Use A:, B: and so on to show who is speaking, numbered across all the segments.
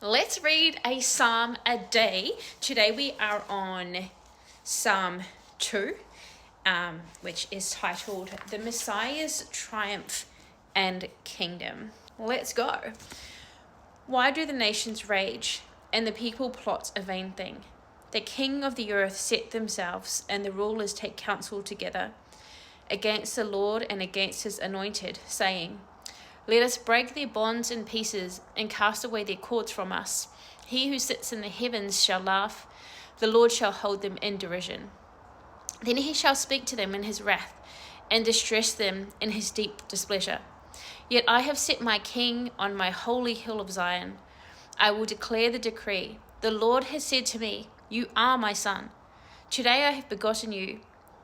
A: Let's read a psalm a day. Today we are on Psalm 2, which is titled The Messiah's Triumph and Kingdom. Let's go. Why do the nations rage and the people plot a vain thing? The king of the earth set themselves, and the rulers take counsel together against the Lord and against his anointed, saying, Let us break their bonds in pieces and cast away their cords from us. He who sits in the heavens shall laugh. The Lord shall hold them in derision. Then he shall speak to them in his wrath and distress them in his deep displeasure. Yet I have set my king on my holy hill of Zion. I will declare the decree. The Lord has said to me, You are my son. Today I have begotten you.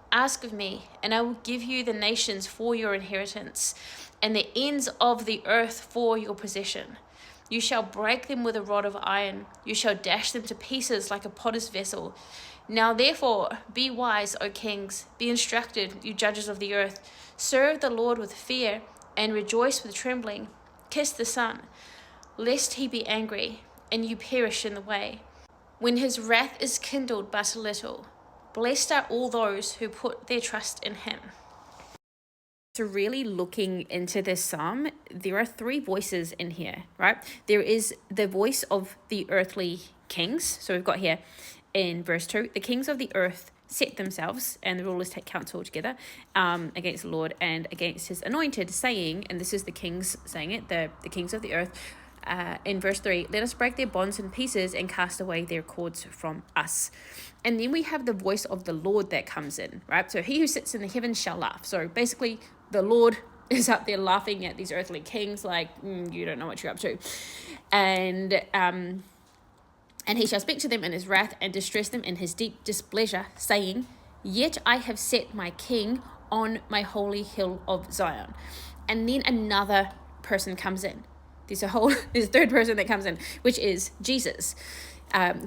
A: Ask of me, and I will give you the nations for your inheritance, and the ends of the earth for your possession. You shall break them with a rod of iron. You shall dash them to pieces like a potter's vessel. Now therefore, be wise, O kings. Be instructed, you judges of the earth. Serve the Lord with fear, and rejoice with trembling. Kiss the Son, lest he be angry, and you perish in the way, when his wrath is kindled but a little. Blessed are all those who put their trust in him. So really looking into this psalm, there are three voices in here, right? There is the voice of the earthly kings. So we've got here in verse 2, the kings of the earth set themselves, and the rulers take counsel together against the Lord and against his anointed, saying, and this is the kings saying it, the kings of the earth, in verse 3, let us break their bonds in pieces and cast away their cords from us. And then we have the voice of the Lord that comes in, right? So he who sits in the heavens shall laugh. So basically the Lord is up there laughing at these earthly kings like, you don't know what you're up to. And he shall speak to them in his wrath and distress them in his deep displeasure, saying, Yet I have set my king on my holy hill of Zion. And then another person comes in. There's a third person that comes in, which is Jesus.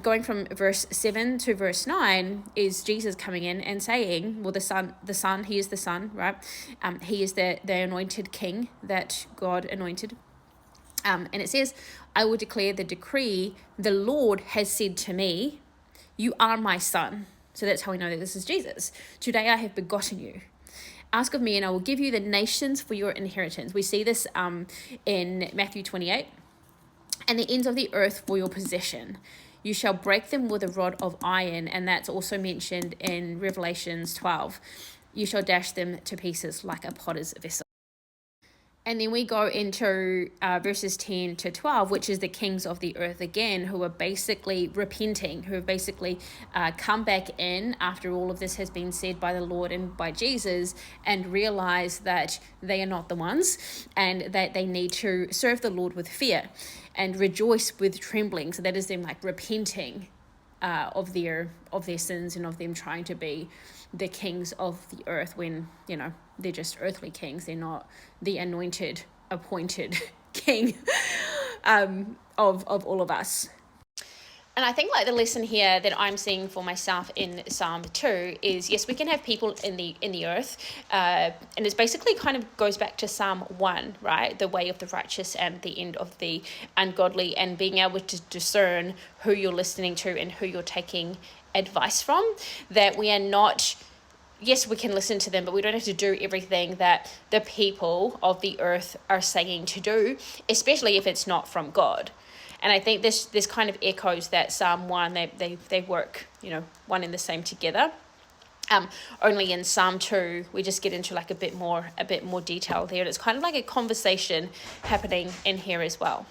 A: Going from verse 7 to verse 9 is Jesus coming in and saying, well, the son, he is the son, right? He is the anointed king that God anointed. And it says, I will declare the decree, the Lord has said to me, you are my son. So that's how we know that this is Jesus. Today I have begotten you. Ask of me, and I will give you the nations for your inheritance. We see this in Matthew 28. And the ends of the earth for your possession. You shall break them with a rod of iron. And that's also mentioned in Revelations 12. You shall dash them to pieces like a potter's vessel. And then we go into verses 10 to 12, which is the kings of the earth again, who are basically repenting, who have basically come back in after all of this has been said by the Lord and by Jesus, and realize that they are not the ones, and that they need to serve the Lord with fear and rejoice with trembling. So that is them like repenting of their sins and of them trying to be the kings of the earth when, they're just earthly kings. They're not the anointed, appointed king of all of us. And I think like the lesson here that I'm seeing for myself in Psalm 2 is, yes, we can have people in the earth, and it's basically kind of goes back to Psalm 1, right? The way of the righteous and the end of the ungodly, and being able to discern who you're listening to and who you're taking advice from, that we are not... Yes, we can listen to them, but we don't have to do everything that the people of the earth are saying to do, especially if it's not from God. And I think this kind of echoes that Psalm 1, they work, one and the same together. Only in Psalm 2, we just get into like a bit more detail there. And it's kind of like a conversation happening in here as well.